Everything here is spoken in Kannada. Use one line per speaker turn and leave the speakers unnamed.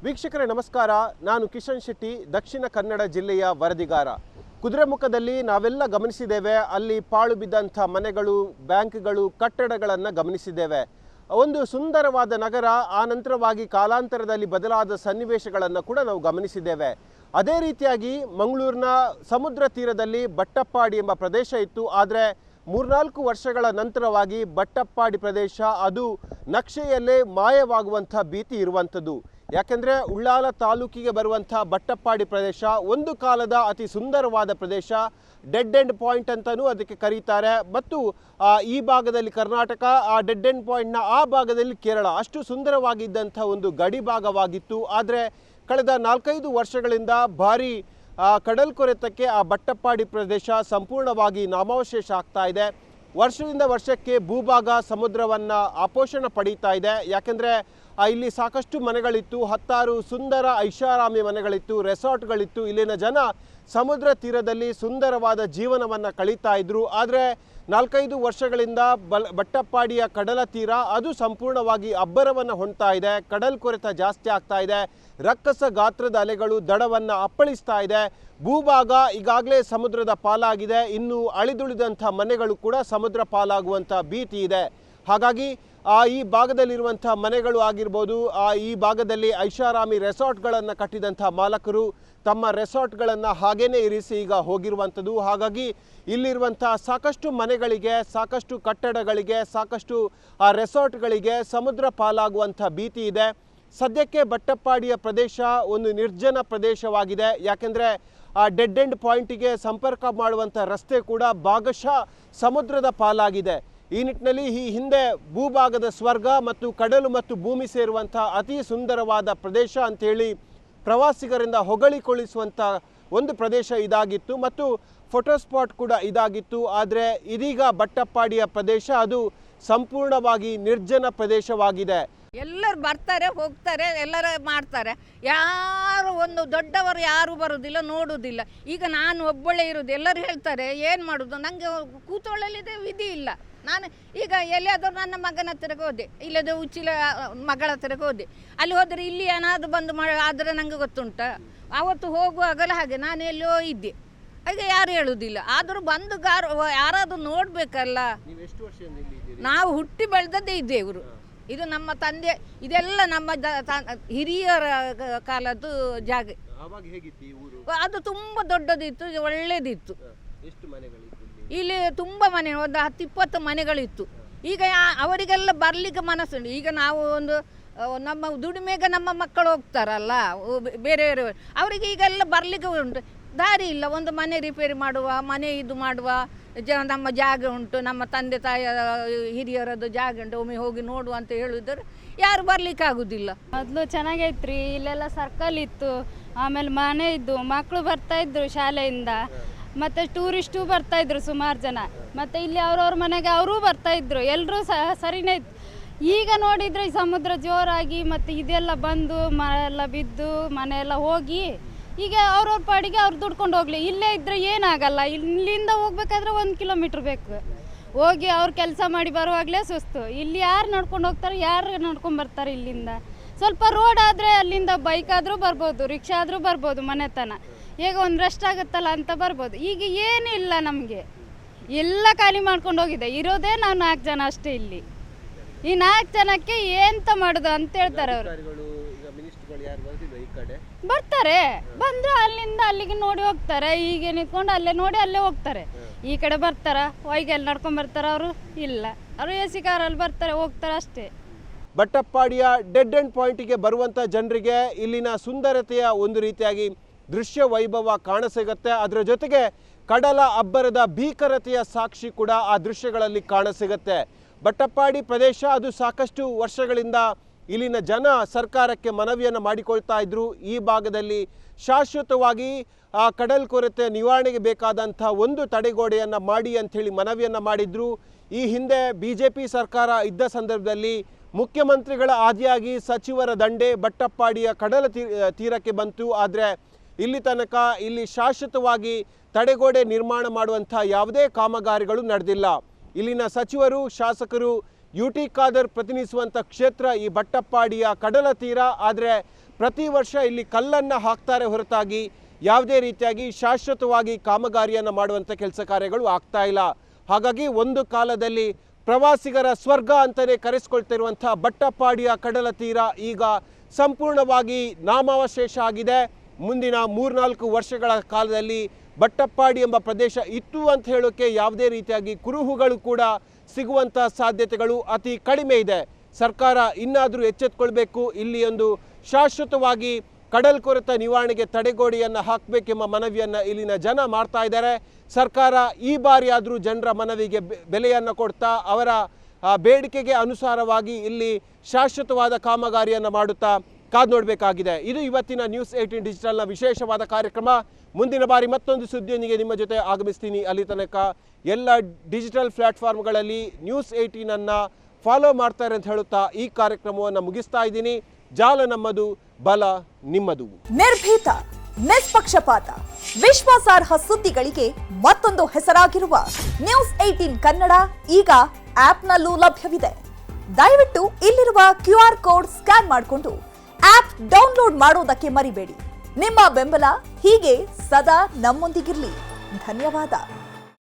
ವೀಕ್ಷಕರೇ ನಮಸ್ಕಾರ. ನಾನು ಕಿಶನ್ ಶೆಟ್ಟಿ, ದಕ್ಷಿಣ ಕನ್ನಡ ಜಿಲ್ಲೆಯ ವರದಿಗಾರ. ಕುದುರೆಮುಖದಲ್ಲಿ ನಾವೆಲ್ಲ ಗಮನಿಸಿದ್ದೇವೆ, ಅಲ್ಲಿ ಪಾಳು ಬಿದ್ದಂಥ ಮನೆಗಳು, ಬ್ಯಾಂಕ್ಗಳು, ಕಟ್ಟಡಗಳನ್ನು ಗಮನಿಸಿದ್ದೇವೆ. ಒಂದು ಸುಂದರವಾದ ನಗರ, ಆ ನಂತರವಾಗಿ ಕಾಲಾಂತರದಲ್ಲಿ ಬದಲಾದ ಸನ್ನಿವೇಶಗಳನ್ನು ಕೂಡ ನಾವು ಗಮನಿಸಿದ್ದೇವೆ. ಅದೇ ರೀತಿಯಾಗಿ ಮಂಗಳೂರಿನ ಸಮುದ್ರ ತೀರದಲ್ಲಿ ಬಟ್ಟಪ್ಪಾಡಿ ಎಂಬ ಪ್ರದೇಶ ಇತ್ತು. ಆದರೆ 3-4 ವರ್ಷಗಳ ನಂತರವಾಗಿ ಬಟ್ಟಪ್ಪಾಡಿ ಪ್ರದೇಶ ಅದು ನಕ್ಷೆಯಲ್ಲೇ ಮಾಯವಾಗುವಂಥ ಭೀತಿ ಇರುವಂಥದ್ದು. ಯಾಕೆಂದರೆ ಉಳ್ಳಾಲ ತಾಲೂಕಿಗೆ ಬರುವಂಥ ಬಟ್ಟಪ್ಪಾಡಿ ಪ್ರದೇಶ ಒಂದು ಕಾಲದ ಅತಿ ಸುಂದರವಾದ ಪ್ರದೇಶ, ಡೆಡ್ ಎಂಡ್ ಪಾಯಿಂಟ್ ಅಂತಲೂ ಅದಕ್ಕೆ ಕರೀತಾರೆ. ಮತ್ತು ಈ ಭಾಗದಲ್ಲಿ ಕರ್ನಾಟಕ, ಆ ಡೆಡ್ ಎಂಡ್ ಪಾಯಿಂಟ್ನ ಆ ಭಾಗದಲ್ಲಿ ಕೇರಳ, ಅಷ್ಟು ಸುಂದರವಾಗಿದ್ದಂಥ ಒಂದು ಗಡಿ ಭಾಗವಾಗಿತ್ತು. ಆದರೆ ಕಳೆದ 4-5 ವರ್ಷಗಳಿಂದ ಭಾರಿ ಕಡಲ್ಕೊರೆತಕ್ಕೆ ಆ ಬಟ್ಟಪ್ಪಾಡಿ ಪ್ರದೇಶ ಸಂಪೂರ್ಣವಾಗಿ ನಾಮಾವಶೇಷ ಆಗ್ತಾ ಇದೆ. ವರ್ಷದಿಂದ ವರ್ಷಕ್ಕೆ ಭೂಭಾಗ ಸಮುದ್ರವನ್ನು ಆಪೋಷಣ ಪಡೀತಾ ಇದೆ. ಯಾಕೆಂದರೆ ಇಲ್ಲಿ ಸಾಕಷ್ಟು ಮನೆಗಳಿತ್ತು, 10 ಸುಂದರ ಐಷಾರಾಮಿ ಮನೆಗಳಿತ್ತು, ರೆಸಾರ್ಟ್ಗಳಿತ್ತು. ಇಲ್ಲಿನ ಜನ ಸಮುದ್ರ ತೀರದಲ್ಲಿ ಸುಂದರವಾದ ಜೀವನವನ್ನು ಕಳೀತಾ ಇದ್ರು. ಆದರೆ 4-5 ವರ್ಷಗಳಿಂದ ಬಟ್ಟಪ್ಪಾಡಿಯ ಕಡಲ ತೀರ ಅದು ಸಂಪೂರ್ಣವಾಗಿ ಅಬ್ಬರವನ್ನು ಹೊಣ್ತಾ ಇದೆ. ಕಡಲ್ಕೊರೆತ ಜಾಸ್ತಿ ಆಗ್ತಾ ಇದೆ. ರಕ್ಕಸ ಗಾತ್ರದ ಅಲೆಗಳು ದಡವನ್ನು ಅಪ್ಪಳಿಸ್ತಾ ಇದೆ. ಭೂಭಾಗ ಈಗಾಗಲೇ ಸಮುದ್ರದ ಪಾಲಾಗಿದೆ. ಇನ್ನು ಅಳಿದುಳಿದಂಥ ಮನೆಗಳು ಕೂಡ ಸಮುದ್ರ ಪಾಲಾಗುವಂಥ ಭೀತಿ ಇದೆ. ಹಾಗಾಗಿ ಈ ಭಾಗದಲ್ಲಿರುವಂಥ ಮನೆಗಳು ಆಗಿರ್ಬೋದು, ಈ ಭಾಗದಲ್ಲಿ ಐಷಾರಾಮಿ ರೆಸಾರ್ಟ್ಗಳನ್ನು ಕಟ್ಟಿದಂಥ ಮಾಲಕರು ತಮ್ಮ ರೆಸಾರ್ಟ್ಗಳನ್ನು ಹಾಗೇನೇ ಇರಿಸಿ ಈಗ ಹೋಗಿರುವಂಥದ್ದು. ಹಾಗಾಗಿ ಇಲ್ಲಿರುವಂಥ ಸಾಕಷ್ಟು ಮನೆಗಳಿಗೆ, ಸಾಕಷ್ಟು ಕಟ್ಟಡಗಳಿಗೆ, ಸಾಕಷ್ಟು ರೆಸಾರ್ಟ್ಗಳಿಗೆ ಸಮುದ್ರ ಪಾಲಾಗುವಂಥ ಭೀತಿ ಇದೆ. ಸದ್ಯಕ್ಕೆ ಬಟ್ಟಪ್ಪಾಡಿಯ ಪ್ರದೇಶ ಒಂದು ನಿರ್ಜನ ಪ್ರದೇಶವಾಗಿದೆ. ಯಾಕೆಂದರೆ ಡೆಡ್ ಎಂಡ್ ಪಾಯಿಂಟಿಗೆ ಸಂಪರ್ಕ ಮಾಡುವಂಥ ರಸ್ತೆ ಕೂಡ ಭಾಗಶಃ ಸಮುದ್ರದ ಪಾಲಾಗಿದೆ. ಈ ನಿಟ್ಟಿನಲ್ಲಿ ಈ ಹಿಂದೆ ಭೂಭಾಗದ ಸ್ವರ್ಗ ಮತ್ತು ಕಡಲು ಮತ್ತು ಭೂಮಿ ಸೇರುವಂಥ ಅತಿ ಸುಂದರವಾದ ಪ್ರದೇಶ ಅಂಥೇಳಿ ಪ್ರವಾಸಿಗರಿಂದ ಹೊಗಳಿಕೊಳ್ಳಿಸುವಂಥ ಒಂದು ಪ್ರದೇಶ ಇದಾಗಿತ್ತು ಮತ್ತು ಫೋಟೋ ಸ್ಪಾಟ್ ಕೂಡ ಇದಾಗಿತ್ತು. ಆದರೆ ಇದೀಗ ಬಟ್ಟಪ್ಪಾಡಿಯ ಪ್ರದೇಶ ಅದು ಸಂಪೂರ್ಣವಾಗಿ ನಿರ್ಜನ ಪ್ರದೇಶವಾಗಿದೆ.
ಎಲ್ಲರೂ ಬರ್ತಾರೆ, ಹೋಗ್ತಾರೆ, ಎಲ್ಲರೂ ಮಾಡ್ತಾರೆ. ಯಾರು ಒಂದು ದೊಡ್ಡವರು ಯಾರು ಬರುವುದಿಲ್ಲ, ನೋಡುವುದಿಲ್ಲ. ಈಗ ನಾನು ಒಬ್ಬಳೇ ಇರೋದು. ಎಲ್ಲರೂ ಹೇಳ್ತಾರೆ ಏನು ಮಾಡೋದು, ನನಗೆ ಕೂತ್ಕೊಳ್ಳಲಿದೆ ವಿಧಿ ಇಲ್ಲ. ನಾನು ಈಗ ಎಲ್ಲಿಯಾದರೂ ನನ್ನ ಮಗನ ಹತ್ತಿರಕ್ಕೆ ಹೋದೆ, ಇಲ್ಲದ ಉಚ್ಚಿಲ ಮಗಳ ಹತ್ತಿರಕ್ಕೆ ಹೋದೆ. ಅಲ್ಲಿ ಹೋದರೆ ಇಲ್ಲಿ ಏನಾದರೂ ಬಂದು ಆದರೆ ನನಗೆ ಗೊತ್ತುಂಟ. ಆವತ್ತು ಹೋಗುವಾಗಲೂ ಹಾಗೆ ನಾನು ಎಲ್ಲೋ ಇದ್ದೆ, ಹಾಗೆ ಯಾರು ಹೇಳುವುದಿಲ್ಲ. ಆದರೂ ಬಂದು ಯಾರಾದರೂ ನೋಡಬೇಕಲ್ಲ. ನಾವು ಹುಟ್ಟಿ ಬೆಳೆದದ್ದೇ ಇದ್ದೇವರು. ಇದು ನಮ್ಮ ತಂದೆ, ಇದೆಲ್ಲ ನಮ್ಮ ಹಿರಿಯರ ಕಾಲದ್ದು ಜಾಗ. ಅದು ತುಂಬ ದೊಡ್ಡದಿತ್ತು, ಒಳ್ಳೆದಿತ್ತು. ಇಲ್ಲಿ ತುಂಬ ಮನೆ, ಒಂದು 10-20 ಮನೆಗಳಿತ್ತು. ಈಗ ಅವರಿಗೆಲ್ಲ ಬರಲಿಕ್ಕೆ ಮನಸ್ಸುಂಟು. ಈಗ ನಾವು ಒಂದು ನಮ್ಮ ದುಡಿಮೆಗೆ ನಮ್ಮ ಮಕ್ಕಳು ಹೋಗ್ತಾರಲ್ಲ ಬೇರೆ ಬೇರೆ, ಅವರಿಗೆ ಈಗೆಲ್ಲ ಬರಲಿಕ್ಕೆ ಉಂಟು, ದಾರಿ ಇಲ್ಲ. ಒಂದು ಮನೆ ರಿಪೇರಿ ಮಾಡುವ, ಮನೆ ಇದು ಮಾಡುವ ನಮ್ಮ ಜಾಗ ಉಂಟು, ನಮ್ಮ ತಂದೆ ತಾಯಿಯ ಹಿರಿಯರದ್ದು ಜಾಗ ಉಂಟು, ಒಮ್ಮೆ ಹೋಗಿ ನೋಡುವ ಅಂತ ಹೇಳಿದ್ರು ಯಾರು ಬರ್ಲಿಕ್ಕೆ ಆಗುದಿಲ್ಲ.
ಮೊದಲು ಚೆನ್ನಾಗೈತ್ರಿ, ಇಲ್ಲೆಲ್ಲ ಸರ್ಕಲ್ ಇತ್ತು, ಆಮೇಲೆ ಮನೆ ಇದ್ದು, ಮಕ್ಕಳು ಬರ್ತಾ ಇದ್ರು ಶಾಲೆಯಿಂದ, ಮತ್ತು ಟೂರಿಸ್ಟು ಬರ್ತಾ ಇದ್ರು ಸುಮಾರು ಜನ, ಮತ್ತು ಇಲ್ಲಿ ಅವ್ರವ್ರ ಮನೆಗೆ ಅವರೂ ಬರ್ತಾ ಇದ್ರು, ಎಲ್ಲರೂ ಸರಿನೇ ಇತ್ತು. ಈಗ ನೋಡಿದರೆ ಈ ಸಮುದ್ರ ಜೋರಾಗಿ ಮತ್ತು ಇದೆಲ್ಲ ಬಂದು ಮನೆಯೆಲ್ಲ ಬಿದ್ದು ಮನೆಯೆಲ್ಲ ಹೋಗಿ ಈಗ ಅವ್ರವ್ರ ಪಾಡಿಗೆ ಅವ್ರು ದುಡ್ಕೊಂಡು ಹೋಗಲಿ. ಇಲ್ಲೇ ಇದ್ದರೆ ಏನಾಗಲ್ಲ. ಇಲ್ಲಿಂದ ಹೋಗ್ಬೇಕಾದ್ರೆ 1 ಕಿಲೋಮೀಟ್ರ್ ಬೇಕು. ಹೋಗಿ ಅವ್ರು ಕೆಲಸ ಮಾಡಿ ಬರುವಾಗಲೇ ಸುಸ್ತು. ಇಲ್ಲಿ ಯಾರು ನಡ್ಕೊಂಡು ಹೋಗ್ತಾರೆ, ಯಾರು ನಡ್ಕೊಂಡು ಬರ್ತಾರೆ ಇಲ್ಲಿಂದ? ಸ್ವಲ್ಪ ರೋಡ್ ಆದರೆ ಅಲ್ಲಿಂದ ಬೈಕ್ ಆದರೂ ಬರ್ಬೋದು, ರಿಕ್ಷಾ ಆದರೂ ಬರ್ಬೋದು ಮನೆ ತನ. ಈಗ ಒಂದು ರೆಸ್ಟ್ ಆಗುತ್ತಲ್ಲ ಅಂತ ಬರ್ಬೋದು. ಈಗ ಏನಿಲ್ಲ, ನಮಗೆ ಎಲ್ಲ ಖಾಲಿ ಮಾಡ್ಕೊಂಡು ಹೋಗಿದೆ. ಇರೋದೇ ನಾವು 4 ಜನ ಅಷ್ಟೇ ಇಲ್ಲಿ. ಈ 4 ಜನಕ್ಕೆ ಎಂತ ಮಾಡೋದು ಅಂತ ಹೇಳ್ತಾರೆ ಅವರು. ಬರ್ತಾರೆ, ಬಂದ್ರೆ ಅಲ್ಲಿಂದ ಅಲ್ಲಿಗೆ ನೋಡಿ ಹೋಗ್ತಾರೆ. ಹೀಗೆ ನಿಂತ್ಕೊಂಡು ಅಲ್ಲೇ ನೋಡಿ ಅಲ್ಲೇ ಹೋಗ್ತಾರೆ. ಈ ಕಡೆ ಬರ್ತಾರ, ಹೊಯ್ಗೆಲ್ಲಿ ನಡ್ಕೊಂಡು ಬರ್ತಾರ ಅವರು? ಇಲ್ಲ, ಅವರು AC ಕಾರಲ್ಲಿ ಬರ್ತಾರೆ, ಹೋಗ್ತಾರೆ ಅಷ್ಟೇ.
ಬಟ್ಟಪ್ಪಾಡಿಯ ಡೆಡ್ ಎಂಡ್ ಪಾಯಿಂಟಿಗೆ ಬರುವಂಥ ಜನರಿಗೆ ಇಲ್ಲಿನ ಸುಂದರತೆಯ ಒಂದು ರೀತಿಯಾಗಿ ದೃಶ್ಯ ವೈಭವ ಕಾಣಸಿಗುತ್ತೆ. ಅದರ ಜೊತೆಗೆ ಕಡಲ ಅಬ್ಬರದ ಭೀಕರತೆಯ ಸಾಕ್ಷಿ ಕೂಡ ಆ ದೃಶ್ಯಗಳಲ್ಲಿ ಕಾಣಸಿಗುತ್ತೆ. ಬಟ್ಟಪ್ಪಾಡಿ ಪ್ರದೇಶ ಅದು ಸಾಕಷ್ಟು ವರ್ಷಗಳಿಂದ ಇಲ್ಲಿನ ಜನ ಸರ್ಕಾರಕ್ಕೆ ಮನವಿಯನ್ನು ಮಾಡಿಕೊಳ್ತಾ ಇದ್ರು. ಈ ಭಾಗದಲ್ಲಿ ಶಾಶ್ವತವಾಗಿ ಕಡಲ್ಕೊರೆತೆ ನಿವಾರಣೆಗೆ ಬೇಕಾದಂಥ ಒಂದು ತಡೆಗೋಡೆಯನ್ನು ಮಾಡಿ ಅಂಥೇಳಿ ಮನವಿಯನ್ನು ಮಾಡಿದ್ರು. ಈ ಹಿಂದೆ BJP ಸರ್ಕಾರ ಇದ್ದ ಸಂದರ್ಭದಲ್ಲಿ ಮುಖ್ಯಮಂತ್ರಿಗಳ ಆದಿಯಾಗಿ ಸಚಿವರ ದಂಡೆ ಬಟ್ಟಪ್ಪಾಡಿಯ ಕಡಲ ತೀರಕ್ಕೆ ಬಂತು. ಆದರೆ ಇಲ್ಲಿ ತನಕ ಇಲ್ಲಿ ಶಾಶ್ವತವಾಗಿ ತಡೆಗೋಡೆ ನಿರ್ಮಾಣ ಮಾಡುವಂಥ ಯಾವುದೇ ಕಾಮಗಾರಿಗಳು ನಡೆದಿಲ್ಲ. ಇಲ್ಲಿನ ಸಚಿವರು, ಶಾಸಕರು UT ಖಾದರ್ ಪ್ರತಿನಿಧಿಸುವಂಥ ಕ್ಷೇತ್ರ ಈ ಬಟ್ಟಪ್ಪಾಡಿಯ ಕಡಲ ತೀರ. ಆದರೆ ಪ್ರತಿ ವರ್ಷ ಇಲ್ಲಿ ಕಲ್ಲನ್ನು ಹಾಕ್ತಾರೆ ಹೊರತಾಗಿ ಯಾವುದೇ ರೀತಿಯಾಗಿ ಶಾಶ್ವತವಾಗಿ ಕಾಮಗಾರಿಯನ್ನು ಮಾಡುವಂಥ ಕೆಲಸ ಕಾರ್ಯಗಳು ಆಗ್ತಾ ಇಲ್ಲ. ಹಾಗಾಗಿ ಒಂದು ಕಾಲದಲ್ಲಿ ಪ್ರವಾಸಿಗರ ಸ್ವರ್ಗ ಅಂತಲೇ ಕರೆಸ್ಕೊಳ್ತಿರುವಂಥ ಬಟ್ಟಪ್ಪಾಡಿಯ ಕಡಲ ತೀರ ಈಗ ಸಂಪೂರ್ಣವಾಗಿ ನಾಮಾವಶೇಷ ಆಗಿದೆ. ಮುಂದಿನ 3-4 ವರ್ಷಗಳ ಕಾಲದಲ್ಲಿ ಬಟ್ಟಪ್ಪಾಡಿ ಎಂಬ ಪ್ರದೇಶ ಇತ್ತು ಅಂತ ಹೇಳೋಕ್ಕೆ ಯಾವುದೇ ರೀತಿಯಾಗಿ ಕುರುಹುಗಳು ಕೂಡ ಸಿಗುವಂಥ ಸಾಧ್ಯತೆಗಳು ಅತಿ ಕಡಿಮೆ ಇದೆ. ಸರ್ಕಾರ ಇನ್ನಾದರೂ ಎಚ್ಚೆತ್ತುಕೊಳ್ಬೇಕು. ಇಲ್ಲಿ ಒಂದು ಶಾಶ್ವತವಾಗಿ ಕಡಲ್ಕೊರೆತ ನಿವಾರಣೆಗೆ ತಡೆಗೋಡೆಯನ್ನು ಹಾಕಬೇಕೆಂಬ ಮನವಿಯನ್ನು ಇಲ್ಲಿನ ಜನ ಮಾಡ್ತಾ ಇದ್ದಾರೆ. ಸರ್ಕಾರ ಈ ಬಾರಿ ಆದರೂ ಜನರ ಮನವಿಗೆ ಬೆಲೆಯನ್ನು ಕೊಡ್ತಾ ಅವರ ಬೇಡಿಕೆಗೆ ಅನುಸಾರವಾಗಿ ಇಲ್ಲಿ ಶಾಶ್ವತವಾದ ಕಾಮಗಾರಿಯನ್ನು ಮಾಡುತ್ತಾ ಕಾದು ನೋಡಬೇಕಾಗಿದೆ. ಇದು ಇವತ್ತಿನ ನ್ಯೂಸ್ 18 ಡಿಜಿಟಲ್ನ ವಿಶೇಷವಾದ ಕಾರ್ಯಕ್ರಮ. ಮುಂದಿನ ಬಾರಿ ಮತ್ತೊಂದು ಸುದ್ದಿಯೊಂದಿಗೆ ನಿಮ್ಮ ಜೊತೆ ಆಗಮಿಸ್ತೀನಿ. ಅಲ್ಲಿ ತನಕ ಎಲ್ಲ ಡಿಜಿಟಲ್ ಪ್ಲಾಟ್ಫಾರ್ಮ್ಗಳಲ್ಲಿ ನ್ಯೂಸ್ 18 ಫಾಲೋ ಮಾಡ್ತಾರೆ ಅಂತ ಹೇಳುತ್ತಾ ಈ ಕಾರ್ಯಕ್ರಮವನ್ನು ಮುಗಿಸ್ತಾ ಇದ್ದೀನಿ. ಜಾಲ ನಮ್ಮದು, ಬಲ ನಿಮ್ಮದು.
ನಿರ್ಭೀತ, ನಿಷ್ಪಕ್ಷಪಾತ, ವಿಶ್ವಾಸಾರ್ಹ ಸುದ್ದಿಗಳಿಗೆ ಮತ್ತೊಂದು ಹೆಸರಾಗಿರುವ ನ್ಯೂಸ್ 18 ಕನ್ನಡ ಈಗ ಆಪ್ನಲ್ಲೂ ಲಭ್ಯವಿದೆ. ದಯವಿಟ್ಟು ಇಲ್ಲಿರುವ QR ಕೋಡ್ ಸ್ಕ್ಯಾನ್ ಮಾಡಿಕೊಂಡು ಆಪ್ ಡೌನ್ಲೋಡ್ ಮಾಡೋದಕ್ಕೆ ಮರಿಬೇಡಿ. ನಿಮ್ಮ ಬೆಂಬಲ ಹೀಗೆ ಸದಾ ನಮ್ಮೊಂದಿಗಿರಲಿ. ಧನ್ಯವಾದ.